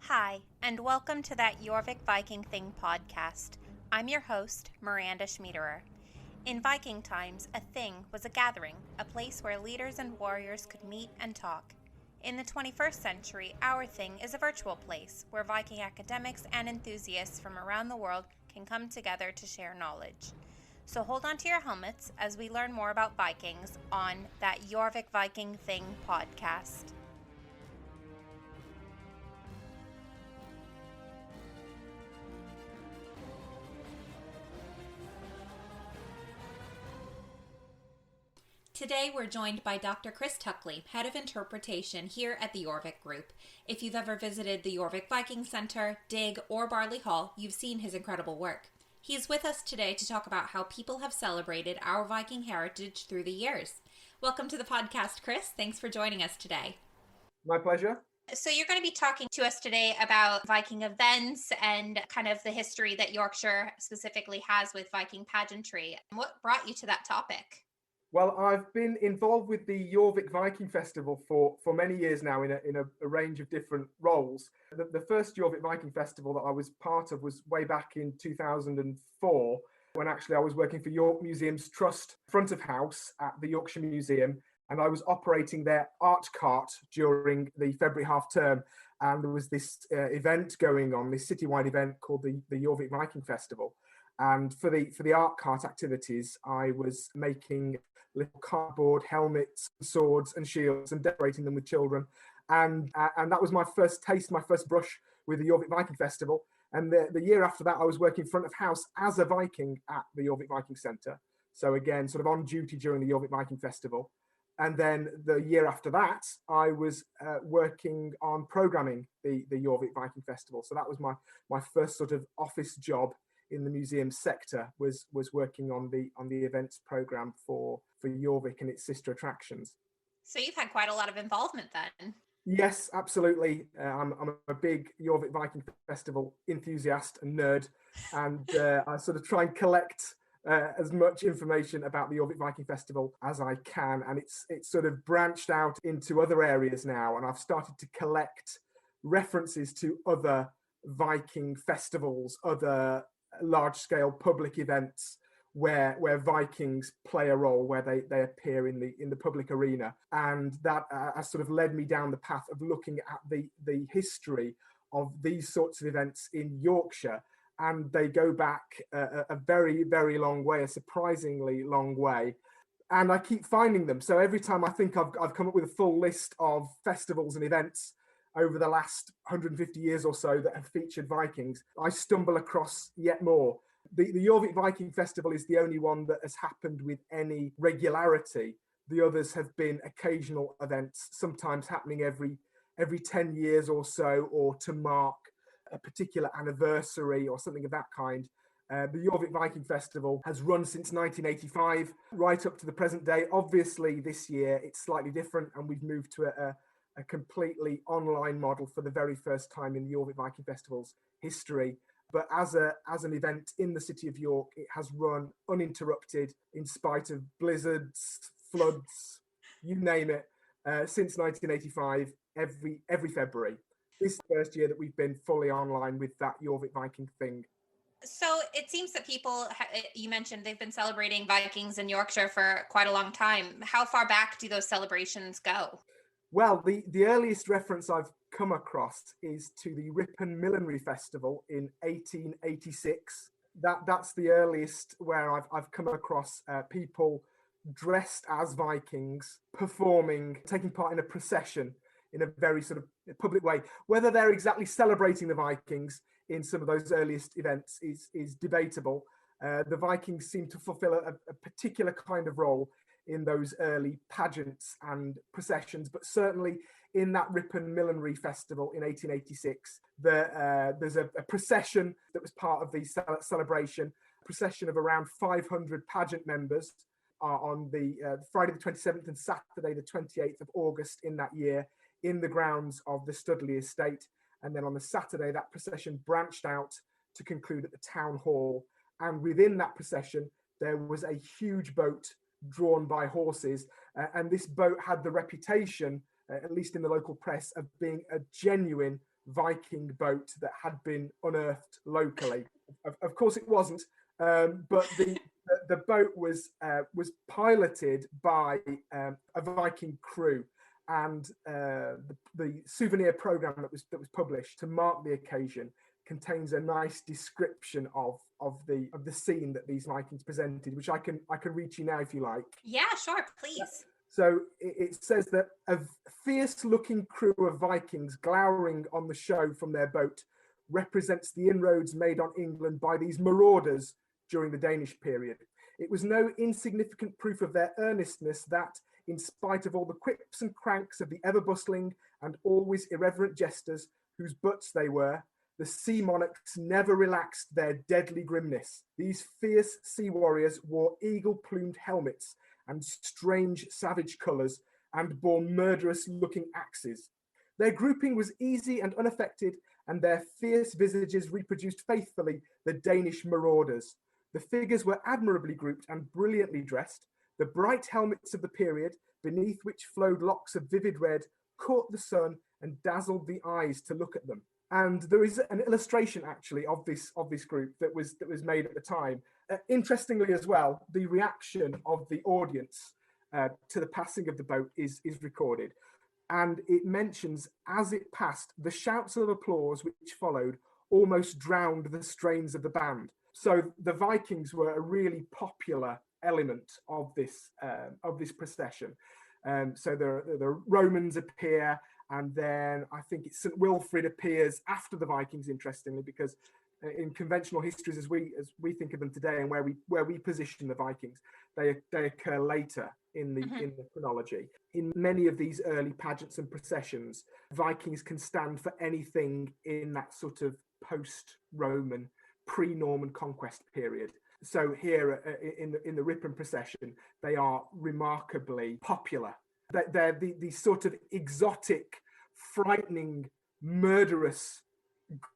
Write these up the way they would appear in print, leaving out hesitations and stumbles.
Hi, and welcome to that JORVIK Viking Thing podcast. I'm your host, Miranda Schmiederer. In Viking times, a thing was a gathering, a place where leaders and warriors could meet and talk. In the 21st century, our thing is a virtual place where Viking academics and enthusiasts from around the world can come together to share knowledge. So hold on to your helmets as we learn more about Vikings on that JORVIK Viking Thing podcast. Today we're joined by Dr. Chris Tuckley, Head of Interpretation here at the Jorvik Group. If you've ever visited the Jorvik Viking Center, Dig, or Barley Hall, you've seen his incredible work. He's with us today to talk about how people have celebrated our Viking heritage through the years. Welcome to the podcast, Chris. Thanks for joining us today. My pleasure. So you're going to be talking to us today about Viking events and kind of the history that Yorkshire specifically has with Viking pageantry. What brought you to that topic? Well, I've been involved with the JORVIK Viking Festival for many years now in a range of different roles. The first JORVIK Viking Festival that I was part of was way back in 2004, when actually I was working for York Museum's Trust front of house at the Yorkshire Museum, and I was operating their art cart during the February half term. And there was this event going on, this citywide event called the JORVIK Viking Festival. And for the art cart activities, I was making little cardboard helmets, swords and shields and decorating them with children. And that was my first taste, my first brush with the JORVIK Viking Festival. And the year after that, I was working front of house as a Viking at the JORVIK Viking Centre. So again, sort of on duty during the JORVIK Viking Festival. And then the year after that, I was working on programming the JORVIK Viking Festival. So that was my first sort of office job in the museum sector, was working on the events program for Jorvik and its sister attractions. So you've had quite a lot of involvement then. Yes, absolutely. I'm a big Jorvik Viking Festival enthusiast and nerd, and I sort of try and collect as much information about the Jorvik Viking Festival as I can, and it's sort of branched out into other areas now, and I've started to collect references to other Viking festivals, other large-scale public events where Vikings play a role, where they appear in the public arena, and that has sort of led me down the path of looking at the history of these sorts of events in Yorkshire. And they go back a very, very long way, a surprisingly long way. And I keep finding them. So every time I think I've come up with a full list of festivals and events over the last 150 years or so that have featured Vikings, I stumble across yet more. The Jorvik Viking Festival is the only one that has happened with any regularity. The others have been occasional events, sometimes happening every 10 years or so, or to mark a particular anniversary or something of that kind. The Jorvik Viking Festival has run since 1985, right up to the present day. Obviously, this year it's slightly different, and we've moved to a completely online model for the very first time in the Jorvik Viking Festival's history. But as an event in the city of York, it has run uninterrupted in spite of blizzards, floods, you name it, since 1985, every February. This is the first year that we've been fully online with that Jorvik Viking thing. So it seems that people, you mentioned they've been celebrating Vikings in Yorkshire for quite a long time. How far back do those celebrations go? Well, the earliest reference I've come across is to the Ripon Millinery Festival in 1886. That's the earliest where I've come across people dressed as Vikings performing, taking part in a procession in a very sort of public way. Whether they're exactly celebrating the Vikings in some of those earliest events is debatable. The Vikings seem to fulfill a particular kind of role in those early pageants and processions, but certainly in that Ripon Millinery Festival in 1886, there's a procession that was part of the celebration, a procession of around 500 pageant members on the Friday the 27th and Saturday the 28th of August in that year in the grounds of the Studley Estate. And then on the Saturday, that procession branched out to conclude at the town hall. And within that procession, there was a huge boat drawn by horses, and this boat had the reputation, at least in the local press, of being a genuine Viking boat that had been unearthed locally. Of course, it wasn't, but the boat was piloted by a Viking crew, and the souvenir program that was published to mark the occasion contains a nice description of the scene that these Vikings presented, which I can read to you now if you like. Yeah, sure, please. So it says that a fierce-looking crew of Vikings glowering on the show from their boat represents the inroads made on England by these marauders during the Danish period. It was no insignificant proof of their earnestness that, in spite of all the quips and cranks of the ever-bustling and always irreverent jesters whose butts they were, the sea monarchs never relaxed their deadly grimness. These fierce sea warriors wore eagle-plumed helmets and strange savage colours, and bore murderous-looking axes. Their grouping was easy and unaffected, and their fierce visages reproduced faithfully the Danish marauders. The figures were admirably grouped and brilliantly dressed. The bright helmets of the period, beneath which flowed locks of vivid red, caught the sun and dazzled the eyes to look at them. And there is an illustration actually of this group that was made at the time. Interestingly as well, the reaction of the audience to the passing of the boat is recorded. And it mentions, as it passed, the shouts of applause which followed almost drowned the strains of the band. So the Vikings were a really popular element of this procession. So the Romans appear, and then I think it's St. Wilfrid appears after the Vikings, interestingly, because in conventional histories as we think of them today and where we position the Vikings, they occur later in the chronology. In many of these early pageants and processions, Vikings can stand for anything in that sort of post-Roman, pre-Norman conquest period. So here in the Ripon procession, they are remarkably popular. They're these sort of exotic, frightening, murderous,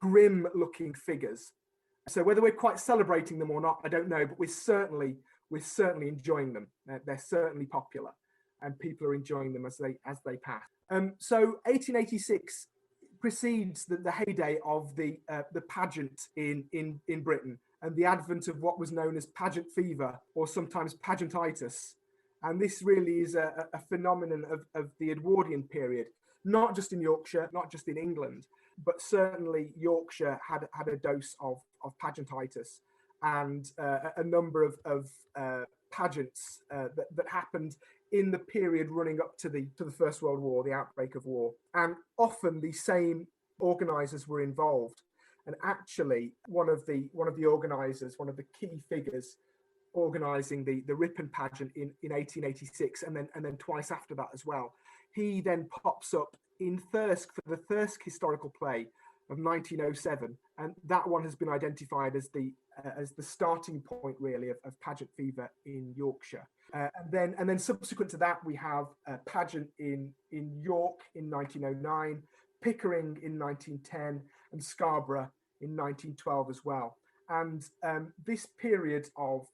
grim-looking figures. So whether we're quite celebrating them or not, I don't know, but we're certainly enjoying them. They're certainly popular, and people are enjoying them as they pass. So 1886 precedes the heyday of the pageant in Britain, and the advent of what was known as pageant fever, or sometimes pageantitis. And this really is a phenomenon of the Edwardian period, not just in Yorkshire, not just in England, but certainly Yorkshire had a dose of pageantitis, and a number of pageants that happened in the period running up to the First World War, the outbreak of war. And often the same organisers were involved. And actually, one of the organisers, one of the key figures organising the Ripon pageant in 1886, and then twice after that as well, he then pops up in Thirsk for the Thirsk historical play of 1907, and that one has been identified as the starting point really of pageant fever in Yorkshire. And then subsequent to that, we have a pageant in York in 1909, Pickering in 1910, and Scarborough in 1912 as well. And this period of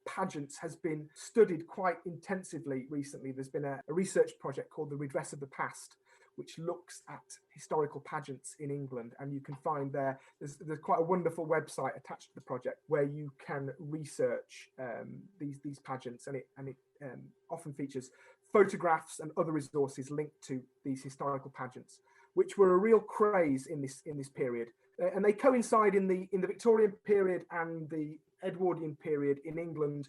pageants has been studied quite intensively recently. There's been a research project called The Redress of the Past, which looks at historical pageants in England, and you can find there's quite a wonderful website attached to the project where you can research these pageants, and it often features photographs and other resources linked to these historical pageants, which were a real craze in this period, and they coincide in the Victorian period and the Edwardian period in England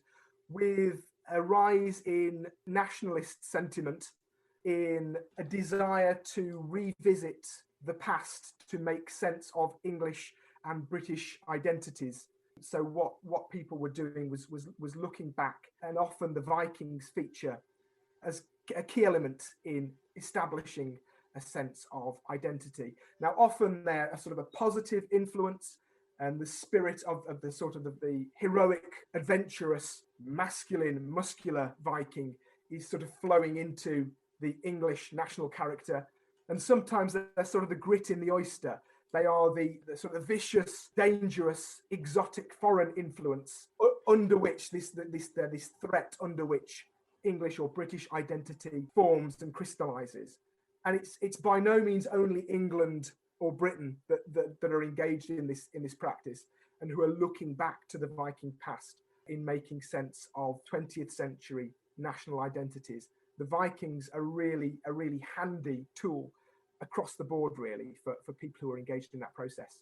with a rise in nationalist sentiment, in a desire to revisit the past to make sense of English and British identities. So what people were doing was looking back, and often the Vikings feature as a key element in establishing a sense of identity. Now, often they're a sort of a positive influence, and the spirit of the sort of the heroic, adventurous, masculine, muscular Viking is sort of flowing into the English national character. And sometimes they're sort of the grit in the oyster. They are the sort of vicious, dangerous, exotic foreign influence under which this threat under which English or British identity forms and crystallizes. And it's by no means only England or Britain that are engaged in this practice and who are looking back to the Viking past in making sense of 20th century national identities. The Vikings are really a really handy tool across the board, really, for people who are engaged in that process.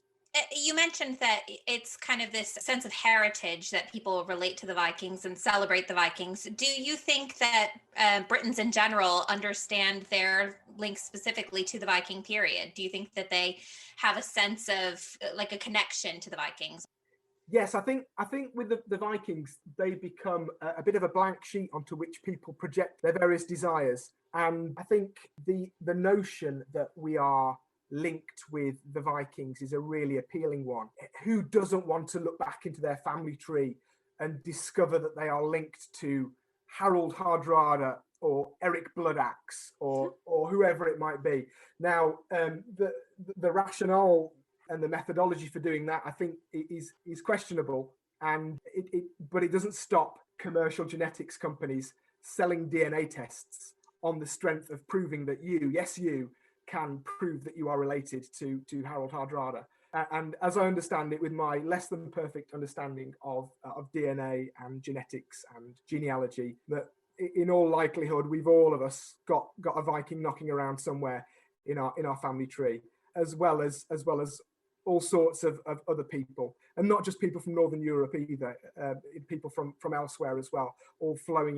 You mentioned that it's kind of this sense of heritage that people relate to the Vikings and celebrate the Vikings. Do you think that Britons in general understand their links specifically to the Viking period? Do you think that they have a sense of like a connection to the Vikings? Yes, I think with the Vikings, they become a bit of a blank sheet onto which people project their various desires. And I think the notion that we are linked with the Vikings is a really appealing one. Who doesn't want to look back into their family tree and discover that they are linked to Harold Hardrada or Eric Bloodaxe or whoever it might be? Now, the rationale and the methodology for doing that, I think, is questionable, but it doesn't stop commercial genetics companies selling DNA tests on the strength of proving that you can prove that you are related to Harold Hardrada. And as I understand it, with my less than perfect understanding of DNA and genetics and genealogy, that in all likelihood, we've all of us got a Viking knocking around somewhere in our family tree, as well as all sorts of other people, and not just people from Northern Europe either, people from elsewhere as well, all flowing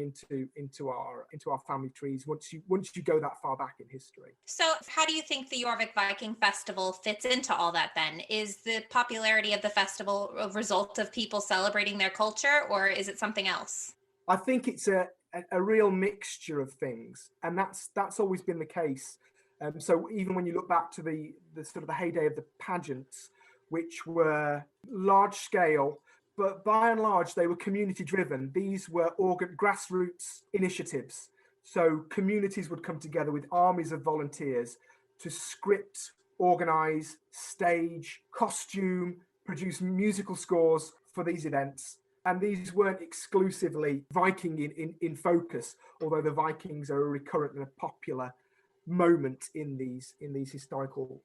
into our family trees once you go that far back in history. So how do you think the Jorvik Viking Festival fits into all that then? Is the popularity of the festival a result of people celebrating their culture, or is it something else? I think it's a real mixture of things, and that's always been the case. So even when you look back to the sort of the heyday of the pageants, which were large scale, but by and large they were community driven. These were grassroots initiatives. So communities would come together with armies of volunteers to script, organize, stage, costume, produce musical scores for these events. And these weren't exclusively Viking in focus, although the Vikings are a recurrent and a popular moment in these historical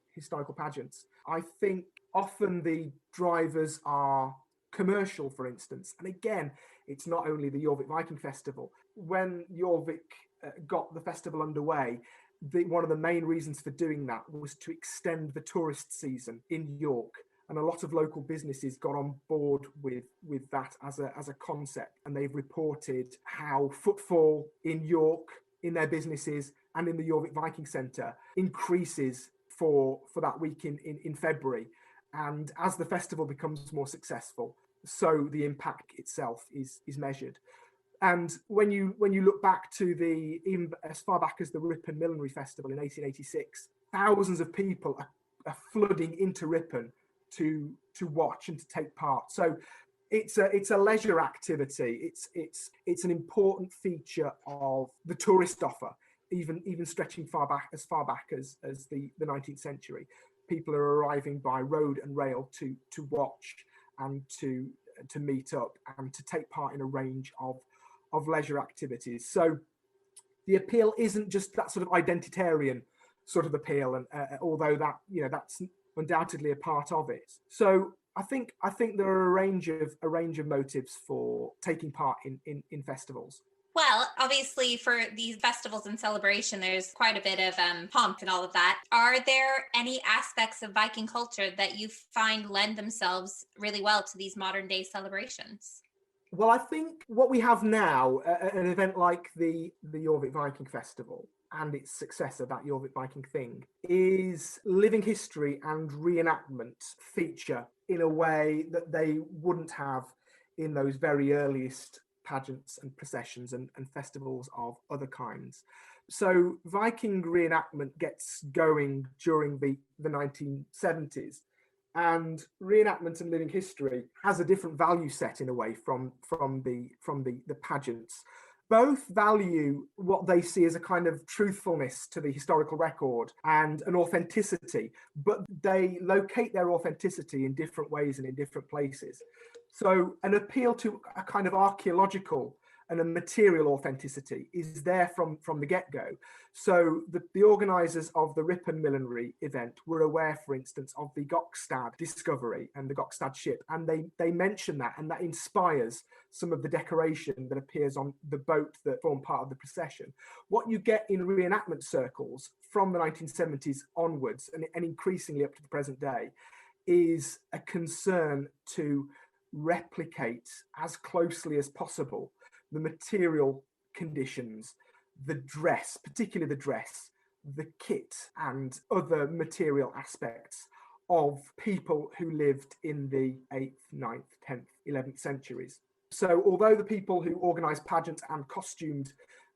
pageants. I think often the drivers are commercial, for instance. And again, it's not only the Jorvik Viking Festival. When Jorvik got the festival underway, one of the main reasons for doing that was to extend the tourist season in York. And a lot of local businesses got on board with that as a concept. And they've reported how footfall in York, in their businesses, and in the Jorvik Viking Centre increases for that week in February. And as the festival becomes more successful, so the impact itself is measured. And when you look back to even as far back as the Ripon Millinery Festival in 1886, thousands of people are flooding into Ripon to watch and to take part. So it's a leisure activity. It's an important feature of the tourist offer, even stretching far back as the 19th century. People are arriving by road and rail to watch and to meet up and to take part in a range of leisure activities. So the appeal isn't just that sort of identitarian sort of appeal, and although that's undoubtedly a part of it. So I think there are a range of motives for taking part in festivals. Well, obviously for these festivals and celebration, there's quite a bit of pomp and all of that. Are there any aspects of Viking culture that you find lend themselves really well to these modern day celebrations? Well, I think what we have now, an event like the Jorvik Viking Festival and its successor, that Jorvik Viking Thing, is living history and reenactment feature in a way that they wouldn't have in those very earliest pageants and processions and festivals of other kinds. So Viking reenactment gets going during the 1970s, and reenactment and living history has a different value set in a way from the pageants. Both value what they see as a kind of truthfulness to the historical record and an authenticity, but they locate their authenticity in different ways and in different places. So an appeal to a kind of archaeological and a material authenticity is there from the get-go. So the organisers of the Ripon Millinery event were aware, for instance, of the Gokstad discovery and the Gokstad ship, and they mention that, and that inspires some of the decoration that appears on the boat that form part of the procession. What you get in reenactment circles from the 1970s onwards, and increasingly up to the present day, is a concern to replicate as closely as possible the material conditions, the dress, particularly the dress, the kit, and other material aspects of people who lived in the 8th, 9th, 10th, 11th centuries. So although the people who organised pageants and costumed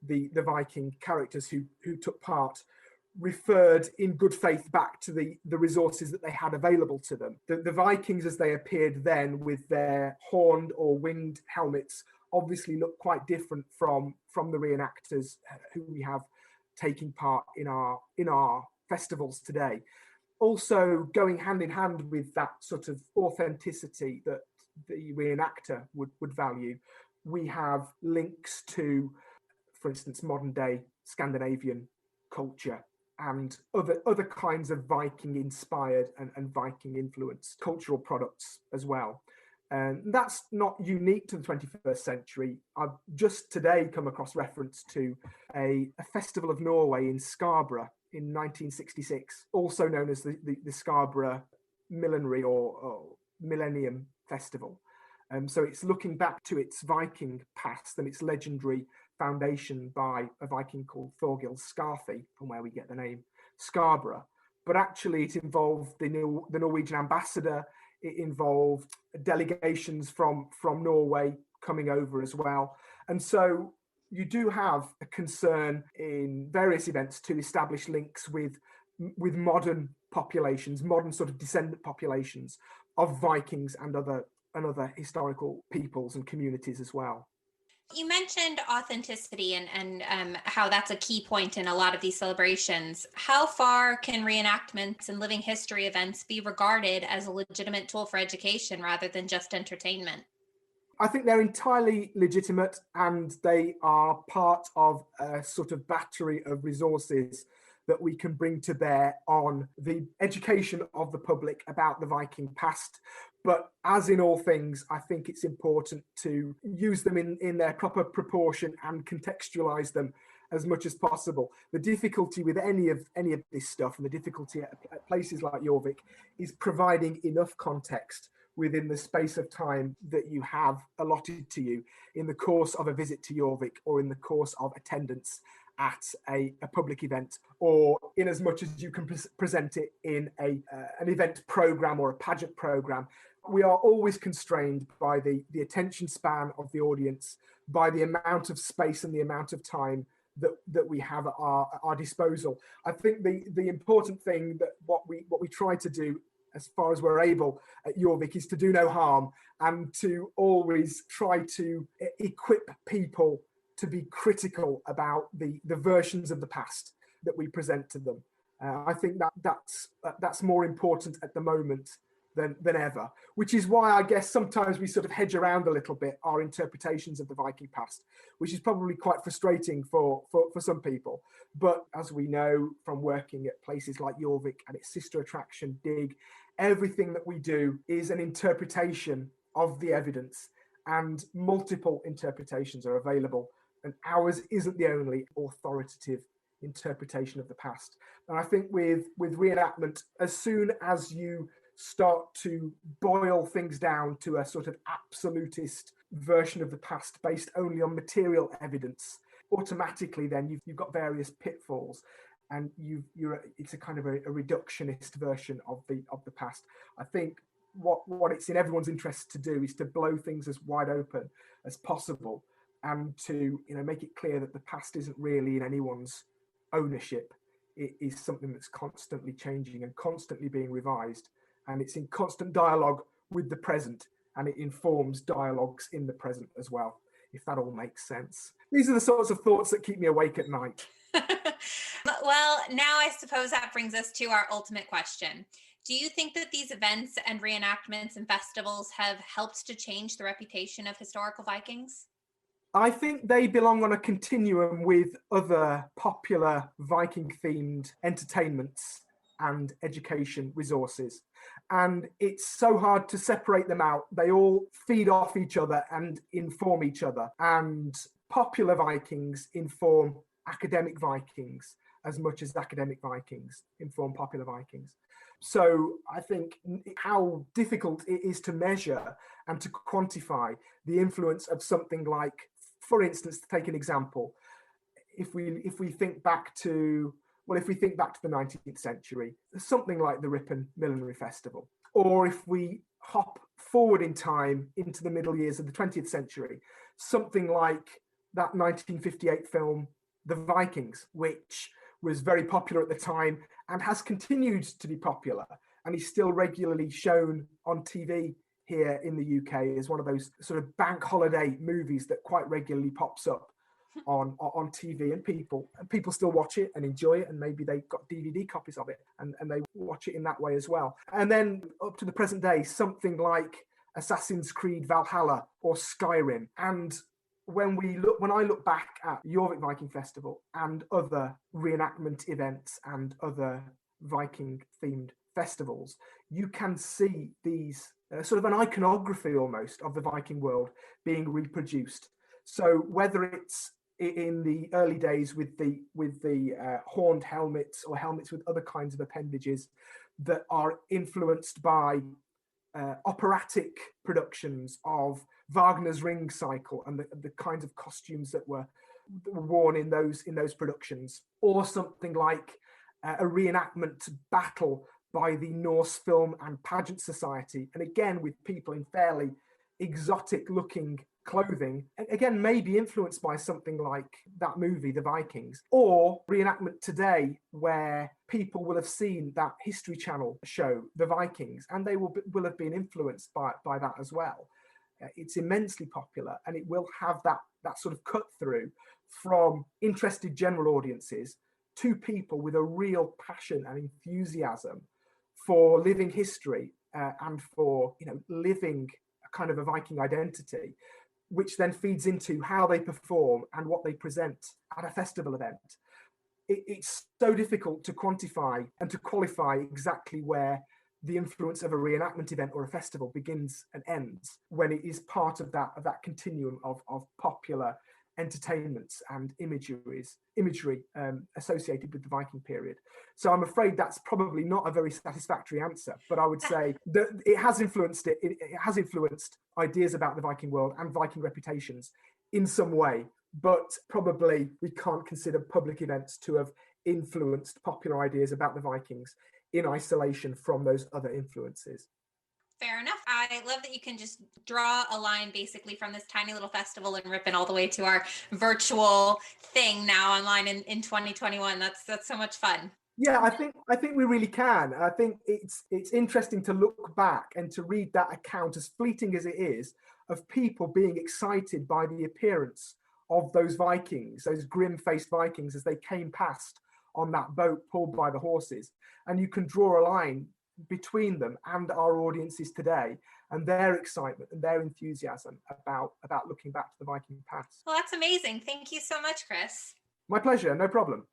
the Viking characters who took part referred in good faith back to the resources that they had available to them, the Vikings as they appeared then with their horned or winged helmets obviously look quite different from the reenactors who we have taking part in our festivals today. Also, going hand in hand with that sort of authenticity that the reenactor would value, we have links to, for instance, modern day Scandinavian culture and other kinds of Viking inspired and Viking influenced cultural products as well. And that's not unique to the 21st century. I've just today come across reference to a festival of Norway in Scarborough in 1966, also known as the Scarborough Millinery or Millennium Festival. So it's looking back to its Viking past and its legendary foundation by a Viking called Thorgils Skarthi, from where we get the name Scarborough. But actually it involved the Norwegian ambassador. It involved delegations from Norway coming over as well. And so you do have a concern in various events to establish links with modern populations, modern sort of descendant populations of Vikings and other historical peoples and communities as well. You mentioned authenticity and how that's a key point in a lot of these celebrations. How far can reenactments and living history events be regarded as a legitimate tool for education rather than just entertainment? I think they're entirely legitimate, and they are part of a sort of battery of resources that we can bring to bear on the education of the public about the Viking past. But as in all things, I think it's important to use them in their proper proportion and contextualize them as much as possible. The difficulty with any of this stuff, and the difficulty at places like Jorvik, is providing enough context within the space of time that you have allotted to you in the course of a visit to Jorvik or in the course of attendance at a public event, or in as much as you can present it in an event program or a pageant program. We are always constrained by the attention span of the audience, by the amount of space and the amount of time that we have at our disposal. I think the important thing that what we try to do as far as we're able at Jorvik is to do no harm, and to always try to equip people to be critical about the versions of the past that we present to them. I think that's more important at the moment than ever, which is why I guess sometimes we sort of hedge around a little bit our interpretations of the Viking past, which is probably quite frustrating for some people. But as we know from working at places like Jorvik and its sister attraction, Dig, everything that we do is an interpretation of the evidence, and multiple interpretations are available, and ours isn't the only authoritative interpretation of the past. And I think with reenactment, as soon as you start to boil things down to a sort of absolutist version of the past based only on material evidence, automatically then you've got various pitfalls, and it's a kind of a reductionist version of the past. I think what it's in everyone's interest to do is to blow things as wide open as possible, and to make it clear that the past isn't really in anyone's ownership. It is something that's constantly changing and constantly being revised, and it's in constant dialogue with the present, and it informs dialogues in the present as well, if that all makes sense. These are the sorts of thoughts that keep me awake at night. Well, now I suppose that brings us to our ultimate question. Do you think that these events and reenactments and festivals have helped to change the reputation of historical Vikings? I think they belong on a continuum with other popular Viking-themed entertainments and education resources. And it's so hard to separate them out. They all feed off each other and inform each other. And popular Vikings inform academic Vikings as much as academic Vikings inform popular Vikings. So I think how difficult it is to measure and to quantify the influence of something like, for instance, to take an example, if we think back to the 19th century, something like the Ripon Millinery Festival, or if we hop forward in time into the middle years of the 20th century, something like that 1958 film, The Vikings, which was very popular at the time and has continued to be popular and is still regularly shown on TV here in the UK as one of those sort of bank holiday movies that quite regularly pops up on TV, and people still watch it and enjoy it, and maybe they've got DVD copies of it and they watch it in that way as well. And then up to the present day, something like Assassin's Creed Valhalla or Skyrim. And when I look back at Jorvik Viking Festival and other reenactment events and other Viking themed festivals, you can see these sort of an iconography almost of the Viking world being reproduced. So whether it's in the early days with the horned helmets or helmets with other kinds of appendages that are influenced by operatic productions of Wagner's Ring Cycle and the kinds of costumes that were worn in those productions, or something like a reenactment battle by the Norse Film and Pageant Society, and again with people in fairly exotic looking clothing, again maybe influenced by something like that movie The Vikings, or reenactment today where people will have seen that History Channel show The Vikings and they will have been influenced by that as well. It's immensely popular, and it will have that sort of cut through from interested general audiences to people with a real passion and enthusiasm for living history and for living a kind of a Viking identity, which then feeds into how they perform and what they present at a festival event. It's so difficult to quantify and to qualify exactly where the influence of a reenactment event or a festival begins and ends when it is part of that continuum of popular entertainments and imagery associated with the Viking period. So I'm afraid that's probably not a very satisfactory answer, but I would say that it has influenced it. It has influenced ideas about the Viking world and Viking reputations in some way, but probably we can't consider public events to have influenced popular ideas about the Vikings in isolation from those other influences. Fair enough. I love that you can just draw a line basically from this tiny little festival in Ripon all the way to our virtual thing now online in 2021. That's so much fun. Yeah, I think we really can. I think it's interesting to look back and to read that account, as fleeting as it is, of people being excited by the appearance of those Vikings, those grim-faced Vikings, as they came past on that boat pulled by the horses. And you can draw a line between them and our audiences today and their excitement and their enthusiasm about looking back to the Viking past. Well, that's amazing. Thank you so much, Chris. My pleasure, no problem.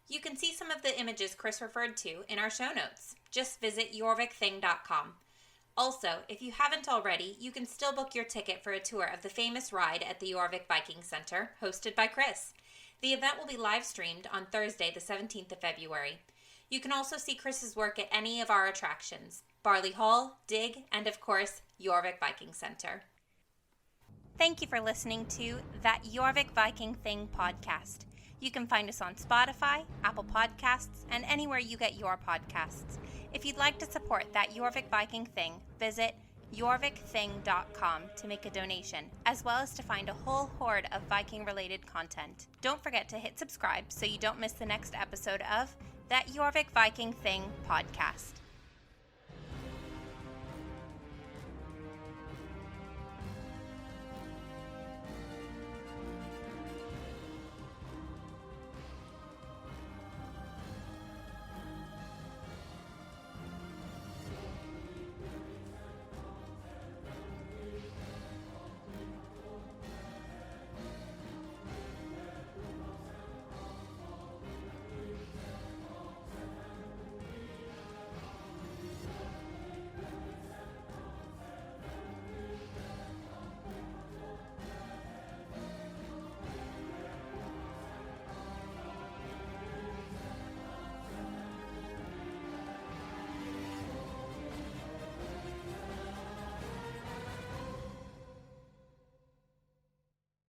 You can see some of the images Chris referred to in our show notes. Just visit jorvikthing.com. Also, if you haven't already, you can still book your ticket for a tour of the famous ride at the Jorvik Viking Center, hosted by Chris. The event will be live streamed on Thursday, the 17th of February. You can also see Chris's work at any of our attractions, Barley Hall, Dig, and of course, Jorvik Viking Center. Thank you for listening to That Jorvik Viking Thing podcast. You can find us on Spotify, Apple Podcasts, and anywhere you get your podcasts. If you'd like to support That Jorvik Viking Thing, visit jorvikthing.com to make a donation, as well as to find a whole horde of Viking-related content. Don't forget to hit subscribe so you don't miss the next episode of That Jorvik Viking Thing podcast.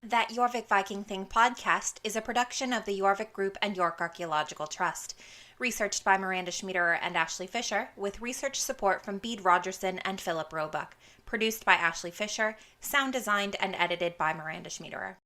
That Jorvik Viking Thing podcast is a production of the Jorvik Group and York Archaeological Trust. Researched by Miranda Schmiederer and Ashley Fisher, with research support from Bede Rogerson and Philip Roebuck. Produced by Ashley Fisher, sound designed and edited by Miranda Schmiederer.